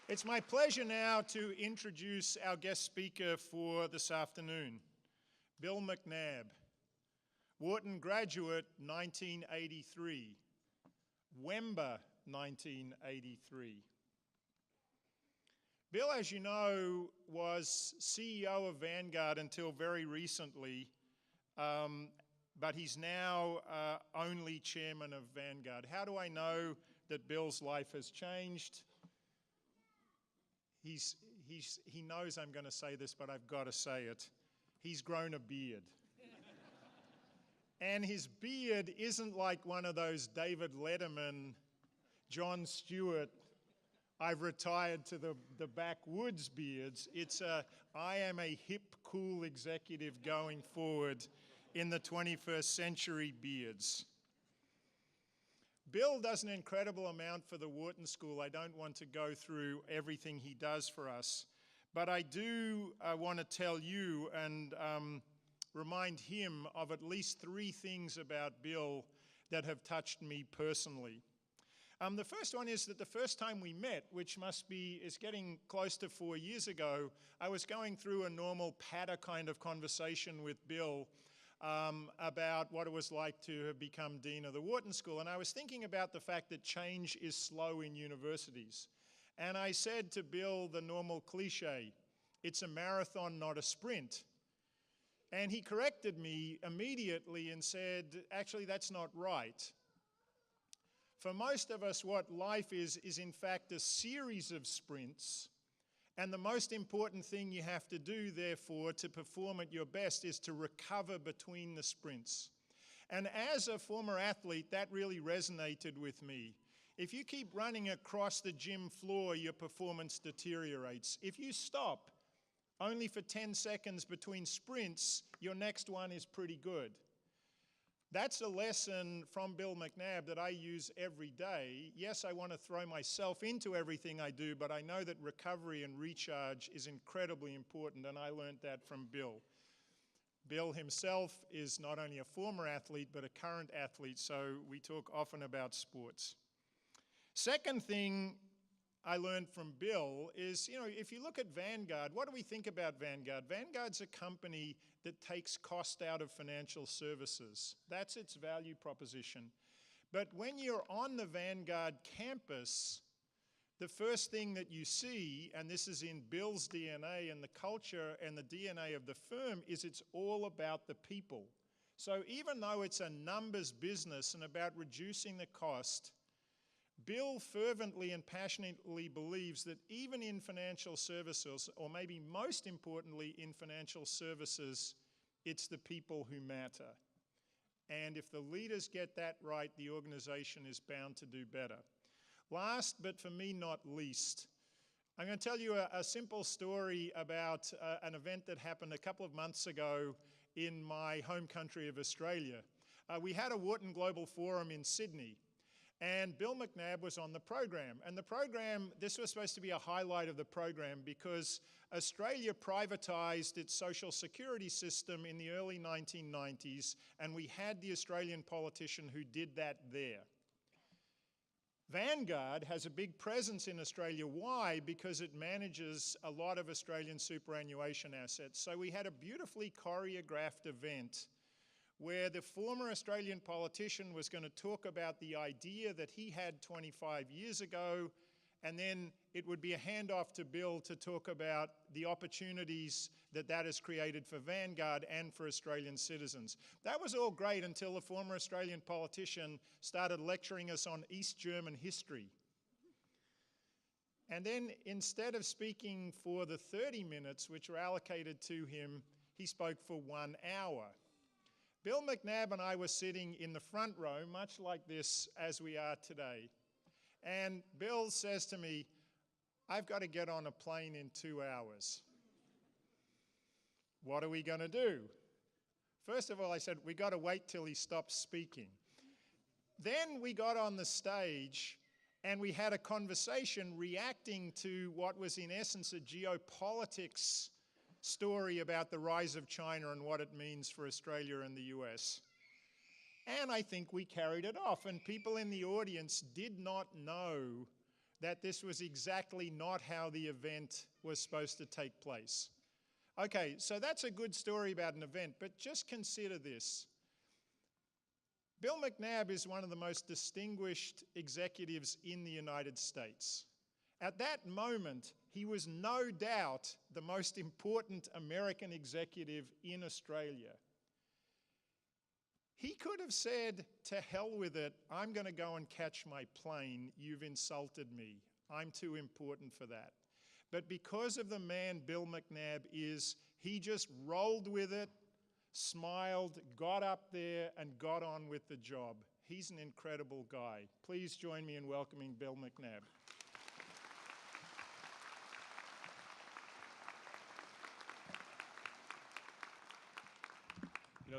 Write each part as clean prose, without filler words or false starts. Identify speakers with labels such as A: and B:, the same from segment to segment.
A: It's my pleasure now to introduce our guest speaker for this afternoon, Bill McNabb, Wharton graduate 1983, Wemba 1983. Bill, as you know, was CEO of Vanguard until very recently, but he's now only chairman of Vanguard. How do I know that Bill's life has changed? He knows I'm going to say this, but I've got to say it. He's grown a beard. And his beard isn't like one of those David Letterman, Jon Stewart, I've retired to the backwoods beards. It's I am a hip, cool executive going forward in the 21st century beards. Bill does an incredible amount for the Wharton School. I don't want to go through everything he does for us, but I do want to tell you and remind him of at least 3 things about Bill that have touched me personally. The first one is that the first time we met, which is getting close to 4 years ago, I was going through a normal patter kind of conversation with Bill about what it was like to have become dean of the Wharton School. And I was thinking about the fact that change is slow in universities. And I said to Bill the normal cliche, it's a marathon, not a sprint. And he corrected me immediately and said, actually, that's not right. For most of us, what life is in fact a series of sprints. And the most important thing you have to do, therefore, to perform at your best is to recover between the sprints. And as a former athlete, that really resonated with me. If you keep running across the gym floor, your performance deteriorates. If you stop only for 10 seconds between sprints, your next one is pretty good. That's a lesson from Bill McNabb that I use every day. Yes, I want to throw myself into everything I do, but I know that recovery and recharge is incredibly important, and I learned that from Bill. Bill himself is not only a former athlete, but a current athlete, so we talk often about sports. Second thing I learned from Bill is, if you look at Vanguard, what do we think about Vanguard? Vanguard's a company that takes cost out of financial services. That's its value proposition. But when you're on the Vanguard campus, the first thing that you see, and this is in Bill's DNA and the culture and the DNA of the firm, is it's all about the people. So even though it's a numbers business and about reducing the cost, Bill fervently and passionately believes that even in financial services, or maybe most importantly in financial services, it's the people who matter. And if the leaders get that right, the organization is bound to do better. Last, but for me not least, I'm going to tell you a simple story about an event that happened a couple of months ago in my home country of Australia. We had a Wharton Global Forum in Sydney. And Bill McNabb was on the program. And the program, this was supposed to be a highlight of the program because Australia privatized its social security system in the early 1990s, and we had the Australian politician who did that there. Vanguard has a big presence in Australia. Why? Because it manages a lot of Australian superannuation assets. So we had a beautifully choreographed event where the former Australian politician was going to talk about the idea that he had 25 years ago, and then it would be a handoff to Bill to talk about the opportunities that has created for Vanguard and for Australian citizens. That was all great until the former Australian politician started lecturing us on East German history. And then instead of speaking for the 30 minutes which were allocated to him, he spoke for 1 hour. Bill McNabb and I were sitting in the front row, much like this as we are today. And Bill says to me, I've got to get on a plane in 2 hours. What are we going to do? First of all, I said, we got to wait till he stops speaking. Then we got on the stage and we had a conversation reacting to what was in essence a geopolitics story about the rise of China and what it means for Australia and the US. And I think we carried it off, and people in the audience did not know that this was exactly not how the event was supposed to take place. Okay, so that's a good story about an event, but just consider this. Bill McNabb is one of the most distinguished executives in the United States. At that moment, he was no doubt the most important American executive in Australia. He could have said, to hell with it, I'm going to go and catch my plane, you've insulted me, I'm too important for that. But because of the man Bill McNabb is, he just rolled with it, smiled, got up there, and got on with the job. He's an incredible guy. Please join me in welcoming Bill McNabb.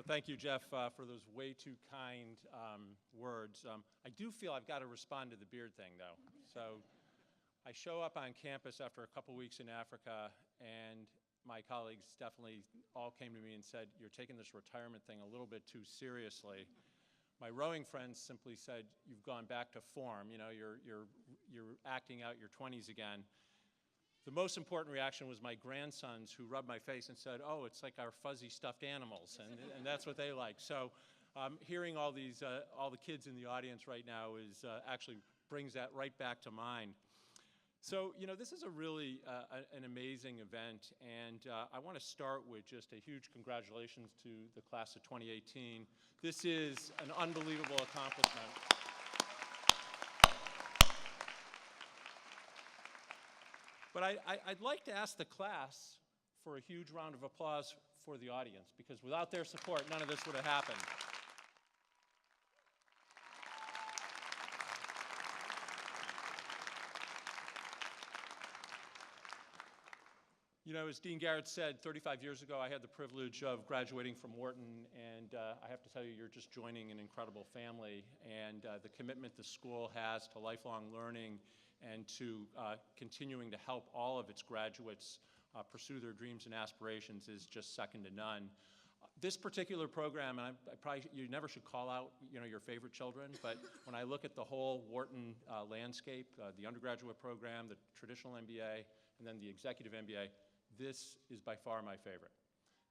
B: Thank you, Jeff, for those way too kind words. I do feel I've got to respond to the beard thing, though. So I show up on campus after a couple weeks in Africa, and my colleagues definitely all came to me and said, you're taking this retirement thing a little bit too seriously. My rowing friends simply said, you've gone back to form. You're acting out your 20s again. The most important reaction was my grandsons, who rubbed my face and said, oh, it's like our fuzzy stuffed animals, and that's what they like. So hearing all the kids in the audience right now actually brings that right back to mind. So, this is a really an amazing event, and I want to start with just a huge congratulations to the class of 2018. This is an unbelievable accomplishment. But I'd like to ask the class for a huge round of applause for the audience, because without their support, none of this would have happened. As Dean Garrett said, 35 years ago, I had the privilege of graduating from Wharton, and I have to tell you, you're just joining an incredible family, and the commitment the school has to lifelong learning and to continuing to help all of its graduates pursue their dreams and aspirations is just second to none. This particular program, and you never should call out your favorite children, but when I look at the whole Wharton landscape, the undergraduate program, the traditional MBA, and then the executive MBA, this is by far my favorite,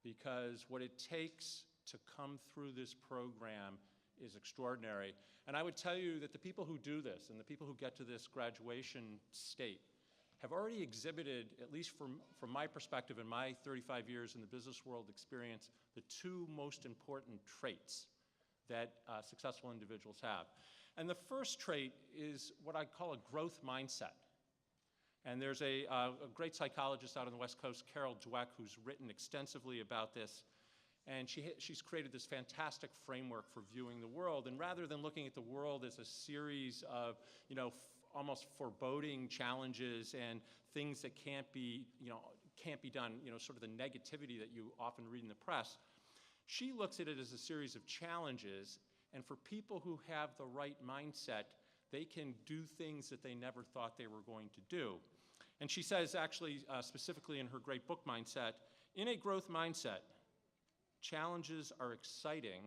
B: because what it takes to come through this program is extraordinary. And I would tell you that the people who do this and the people who get to this graduation state have already exhibited, at least from my perspective and my 35 years in the business world experience, the two most important traits that successful individuals have. And the first trait is what I call a growth mindset. And there's a great psychologist out on the West Coast, Carol Dweck, who's written extensively about this. And she's created this fantastic framework for viewing the world. And rather than looking at the world as a series of, almost foreboding challenges and things that can't be done, sort of the negativity that you often read in the press, she looks at it as a series of challenges. And for people who have the right mindset, they can do things that they never thought they were going to do. And she says, actually, specifically in her great book, Mindset, in a growth mindset, challenges are exciting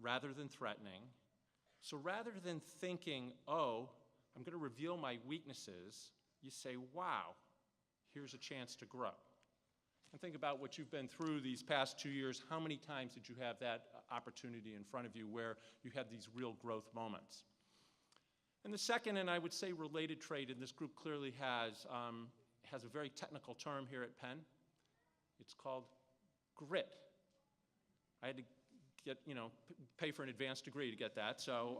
B: rather than threatening. So rather than thinking, oh, I'm going to reveal my weaknesses, you say, wow, here's a chance to grow. And think about what you've been through these past 2 years. How many times did you have that opportunity in front of you where you had these real growth moments? And the second, and I would say related trait, and this group clearly has a very technical term here at Penn. It's called grit. I had to get, pay for an advanced degree to get that. So,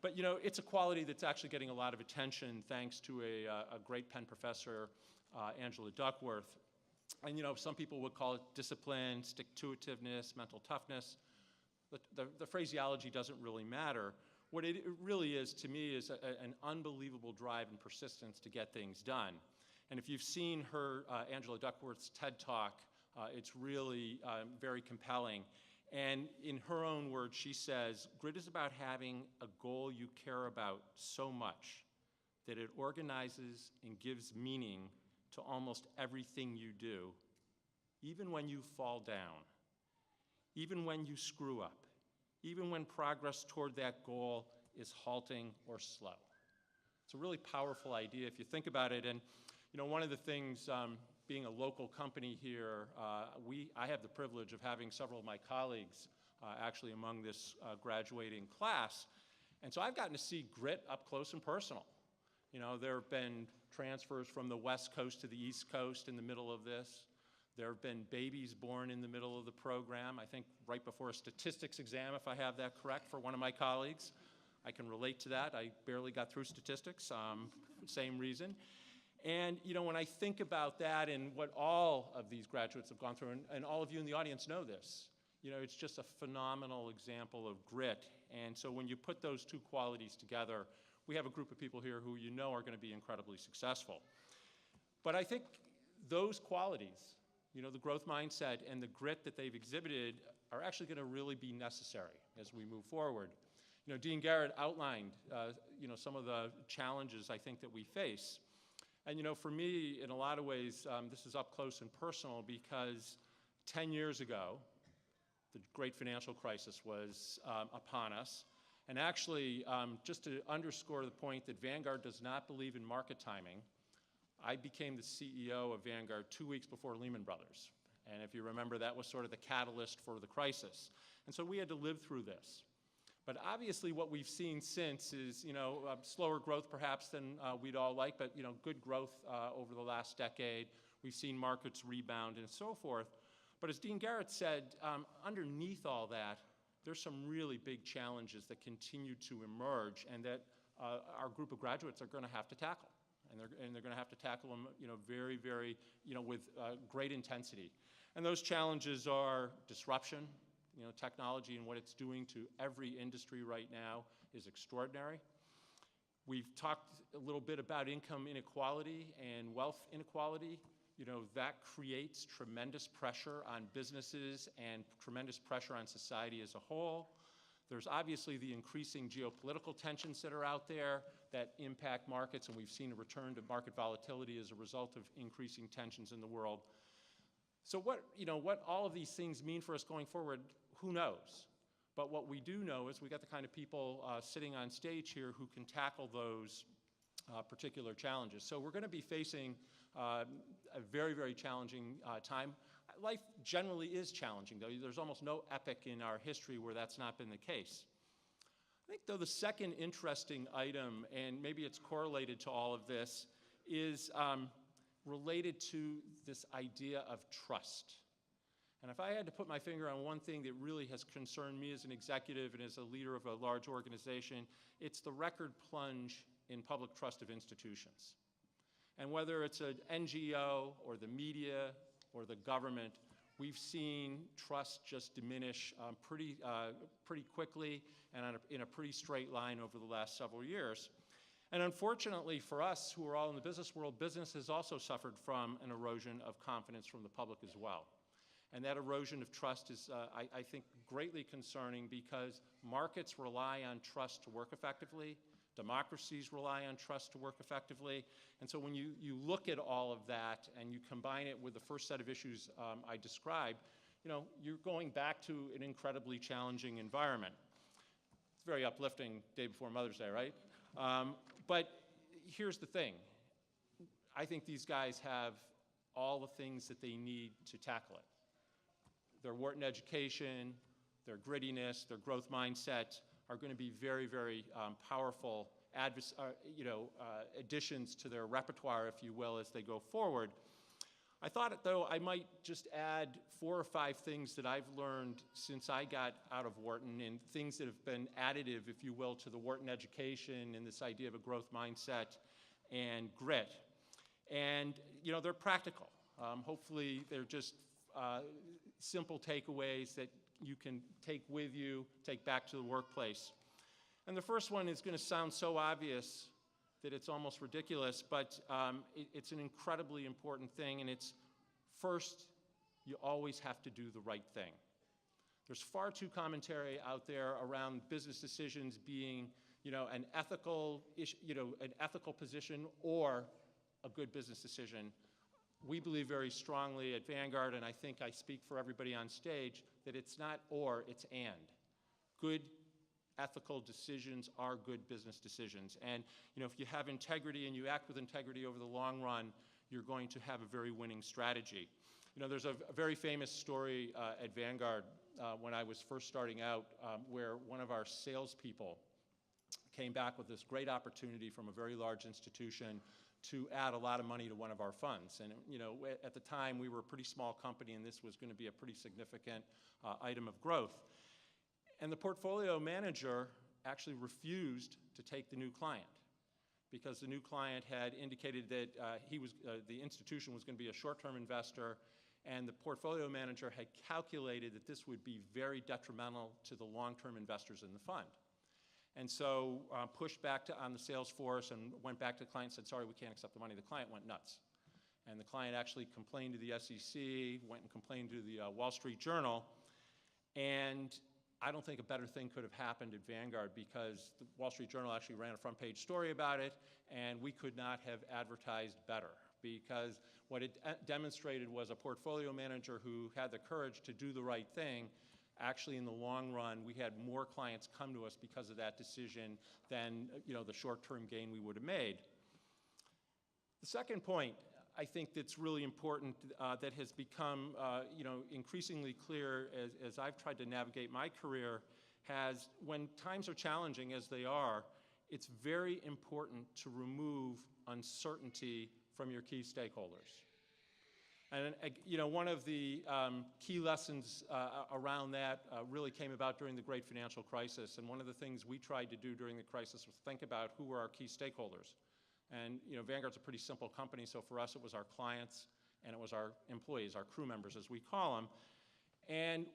B: but it's a quality that's actually getting a lot of attention thanks to a great Penn professor, Angela Duckworth. And some people would call it discipline, stick-to-itiveness, mental toughness. The phraseology doesn't really matter. What it really is, to me, is an unbelievable drive and persistence to get things done. And if you've seen her, Angela Duckworth's TED Talk, it's really very compelling. And in her own words, she says, grit is about having a goal you care about so much that it organizes and gives meaning to almost everything you do, even when you fall down, even when you screw up, even when progress toward that goal is halting or slow. It's a really powerful idea if you think about it. And one of the things, being a local company here, I have the privilege of having several of my colleagues actually among this graduating class. And so I've gotten to see grit up close and personal. There have been transfers from the West Coast to the East Coast in the middle of this. There have been babies born in the middle of the program, I think right before a statistics exam, if I have that correct, for one of my colleagues. I can relate to that. I barely got through statistics, same reason. And when I think about that and what all of these graduates have gone through, and all of you in the audience know this, it's just a phenomenal example of grit. And so when you put those two qualities together, we have a group of people here who are going to be incredibly successful. But I think those qualities, the growth mindset and the grit that they've exhibited are actually going to really be necessary as we move forward. Dean Garrett outlined, some of the challenges I think that we face. And for me, in a lot of ways, this is up close and personal because 10 years ago, the great financial crisis was upon us. And actually, just to underscore the point that Vanguard does not believe in market timing, I became the CEO of Vanguard 2 weeks before Lehman Brothers. And if you remember, that was sort of the catalyst for the crisis. And so we had to live through this. But obviously what we've seen since is, slower growth perhaps than we'd all like, but, good growth over the last decade. We've seen markets rebound and so forth. But as Dean Garrett said, underneath all that, there's some really big challenges that continue to emerge and that our group of graduates are going to have to tackle. And they're going to have to tackle them, very, very, with great intensity. And those challenges are disruption. Technology and what it's doing to every industry right now is extraordinary. We've talked a little bit about income inequality and wealth inequality. That creates tremendous pressure on businesses and tremendous pressure on society as a whole. There's obviously the increasing geopolitical tensions that are out there that impact markets, and we've seen a return to market volatility as a result of increasing tensions in the world. So what all of these things mean for us going forward, who knows? But what we do know is we got the kind of people sitting on stage here who can tackle those particular challenges. So we're going to be facing a very, very challenging time. Life generally is challenging, though. There's almost no epoch in our history where that's not been the case. I think, though, the second interesting item, and maybe it's correlated to all of this, is related to this idea of trust. And if I had to put my finger on one thing that really has concerned me as an executive and as a leader of a large organization, it's the record plunge in public trust of institutions. And whether it's an NGO or the media or the government, we've seen trust just diminish pretty quickly and in a pretty straight line over the last several years. And unfortunately for us who are all in the business world, business has also suffered from an erosion of confidence from the public as well. And that erosion of trust is, I think, greatly concerning because markets rely on trust to work effectively. Democracies rely on trust to work effectively. And so when you look at all of that and you combine it with the first set of issues I described, you're going back to an incredibly challenging environment. It's very uplifting day before Mother's Day, right? But here's the thing. I think these guys have all the things that they need to tackle it. Their Wharton education, their grittiness, their growth mindset are going to be very, very powerful additions to their repertoire, if you will, as they go forward. I thought, though, I might just add 4 or 5 things that I've learned since I got out of Wharton and things that have been additive, if you will, to the Wharton education and this idea of a growth mindset and grit. And, they're practical. Hopefully, they're just simple takeaways that you can take with you, take back to the workplace. And the first one is going to sound so obvious that it's almost ridiculous, but it's an incredibly important thing, and it's first, you always have to do the right thing. There's far too commentary out there around business decisions being, an ethical issue, an ethical position or a good business decision. We believe very strongly at Vanguard, and I think I speak for everybody on stage, that it's not or, it's and. Good ethical decisions are good business decisions. And if you have integrity and you act with integrity over the long run, you're going to have a very winning strategy. There's a very famous story at Vanguard when I was first starting out where one of our salespeople came back with this great opportunity from a very large institution to add a lot of money to one of our funds. And at the time, we were a pretty small company, and this was going to be a pretty significant item of growth. And the portfolio manager actually refused to take the new client because the new client had indicated that the institution was going to be a short-term investor, and the portfolio manager had calculated that this would be very detrimental to the long-term investors in the fund. And so pushed back on the sales force and went back to the client and said, sorry, we can't accept the money. The client went nuts. And the client actually complained to the SEC, went and complained to the Wall Street Journal. And I don't think a better thing could have happened at Vanguard because the Wall Street Journal actually ran a front-page story about it, and we could not have advertised better because what it demonstrated was a portfolio manager who had the courage to do the right thing. Actually, in the long run, we had more clients come to us because of that decision than the short-term gain we would have made. The second point, I think that's really important that has become increasingly clear as I've tried to navigate my career when times are challenging as they are, it's very important to remove uncertainty from your key stakeholders. And one of the key lessons around that really came about during the Great Financial Crisis. And one of the things we tried to do during the crisis was think about who were our key stakeholders. And Vanguard's a pretty simple company, so for us it was our clients and it was our employees, our crew members as we call them. And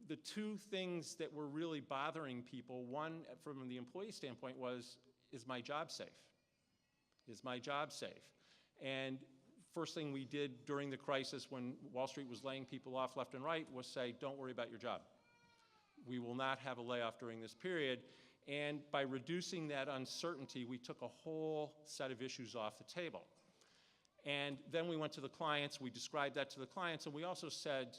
B: the two things that were really bothering people, one from the employee standpoint was, is my job safe? Is my job safe? And first thing we did during the crisis when Wall Street was laying people off left and right was say, don't worry about your job. We will not have a layoff during this period. And by reducing that uncertainty, we took a whole set of issues off the table. And then we went to the clients, we described that to the clients, and we also said,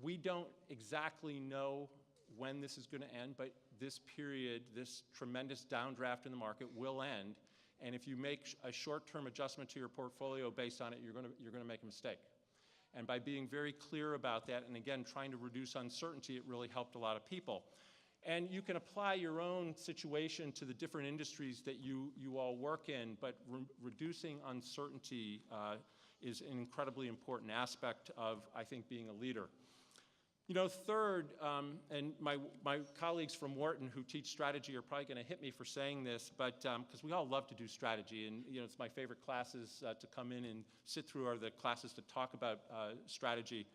B: we don't exactly know when this is going to end, but this period, this tremendous downdraft in the market will end. And if you make a short-term adjustment to your portfolio based on it, you're going to make a mistake. And by being very clear about that, and again, trying to reduce uncertainty, it really helped a lot of people. And you can apply your own situation to the different industries that you all work in, but reducing uncertainty is an incredibly important aspect of, I think, being a leader. Third, and my colleagues from Wharton who teach strategy are probably going to hit me for saying this, but because we all love to do strategy, and it's my favorite classes to come in and sit through are the classes to talk about strategy.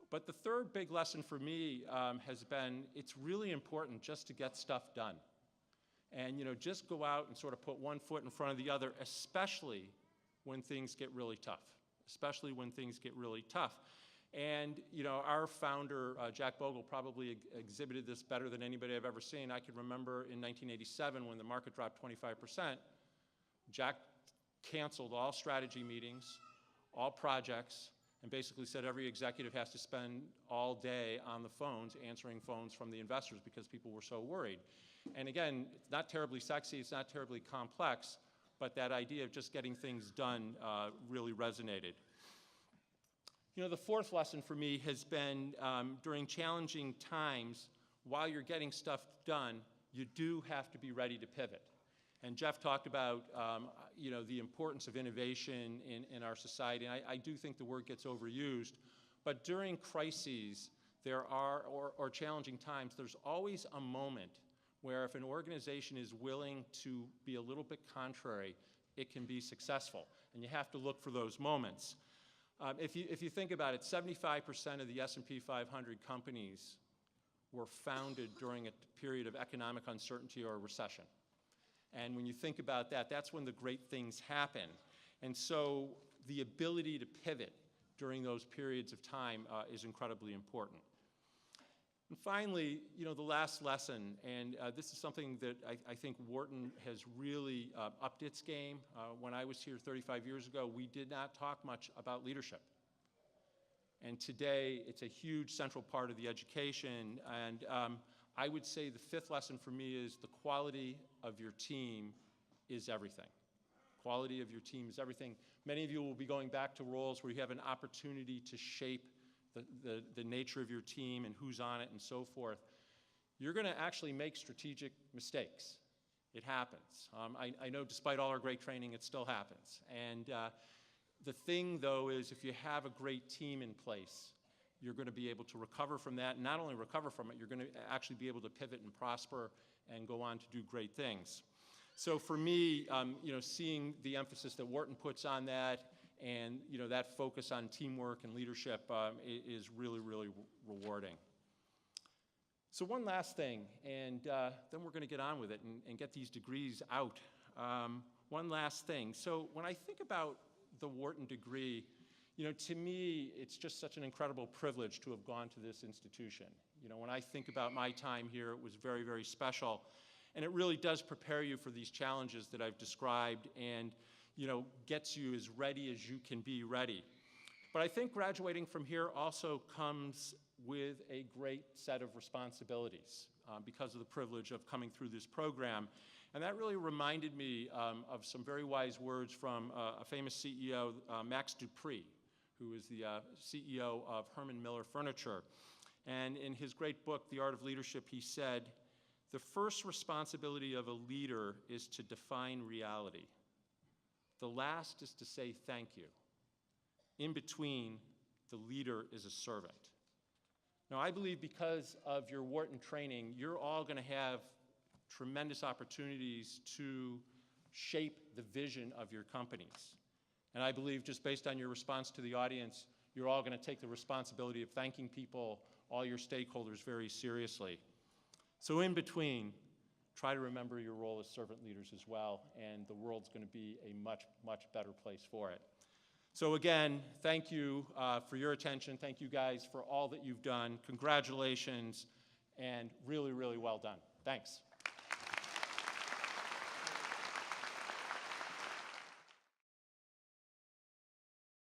B: But the third big lesson for me has been it's really important just to get stuff done. And just go out and sort of put one foot in front of the other, especially when things get really tough. Especially when things get really tough. And our founder, Jack Bogle, probably exhibited this better than anybody I've ever seen. I can remember in 1987 when the market dropped 25%, Jack canceled all strategy meetings, all projects, and basically said every executive has to spend all day on the phones answering phones from the investors because people were so worried. And again, it's not terribly sexy, it's not terribly complex, but that idea of just getting things done really resonated. The fourth lesson for me has been during challenging times, while you're getting stuff done, you do have to be ready to pivot. And Jeff talked about the importance of innovation in our society. And I do think the word gets overused. But during crises, or challenging times, there's always a moment where if an organization is willing to be a little bit contrary, it can be successful. And you have to look for those moments. If you think about it, 75% of the S&P 500 companies were founded during a period of economic uncertainty or a recession. And when you think about that, that's when the great things happen. And so the ability to pivot during those periods of time is incredibly important. And finally, the last lesson, and this is something that I think Wharton has really upped its game. When I was here 35 years ago, we did not talk much about leadership. And today, it's a huge central part of the education. And I would say the fifth lesson for me is the quality of your team is everything. Quality of your team is everything. Many of you will be going back to roles where you have an opportunity to shape the nature of your team and who's on it and so forth. You're going to actually make strategic mistakes. It happens. I know despite all our great training, it still happens. And the thing, though, is if you have a great team in place, you're going to be able to recover from that. And not only recover from it, you're going to actually be able to pivot and prosper and go on to do great things. So for me, seeing the emphasis that Wharton puts on that and that focus on teamwork and leadership is really, really rewarding. So one last thing, and then we're going to get on with it and get these degrees out. One last thing. So when I think about the Wharton degree, to me, it's just such an incredible privilege to have gone to this institution. When I think about my time here, it was very, very special. And it really does prepare you for these challenges that I've described and, gets you as ready as you can be ready. But I think graduating from here also comes with a great set of responsibilities because of the privilege of coming through this program. And that really reminded me of some very wise words from a famous CEO, Max Dupree, who is the CEO of Herman Miller Furniture. And in his great book, The Art of Leadership, he said, "The first responsibility of a leader is to define reality. The last is to say thank you. In between, the leader is a servant." Now, I believe because of your Wharton training, you're all going to have tremendous opportunities to shape the vision of your companies. And I believe just based on your response to the audience, you're all going to take the responsibility of thanking people, all your stakeholders, very seriously. So in between, try to remember your role as servant leaders as well, and the world's going to be a much, much better place for it. So again, thank you for your attention. Thank you guys for all that you've done. Congratulations, and really, really well done. Thanks.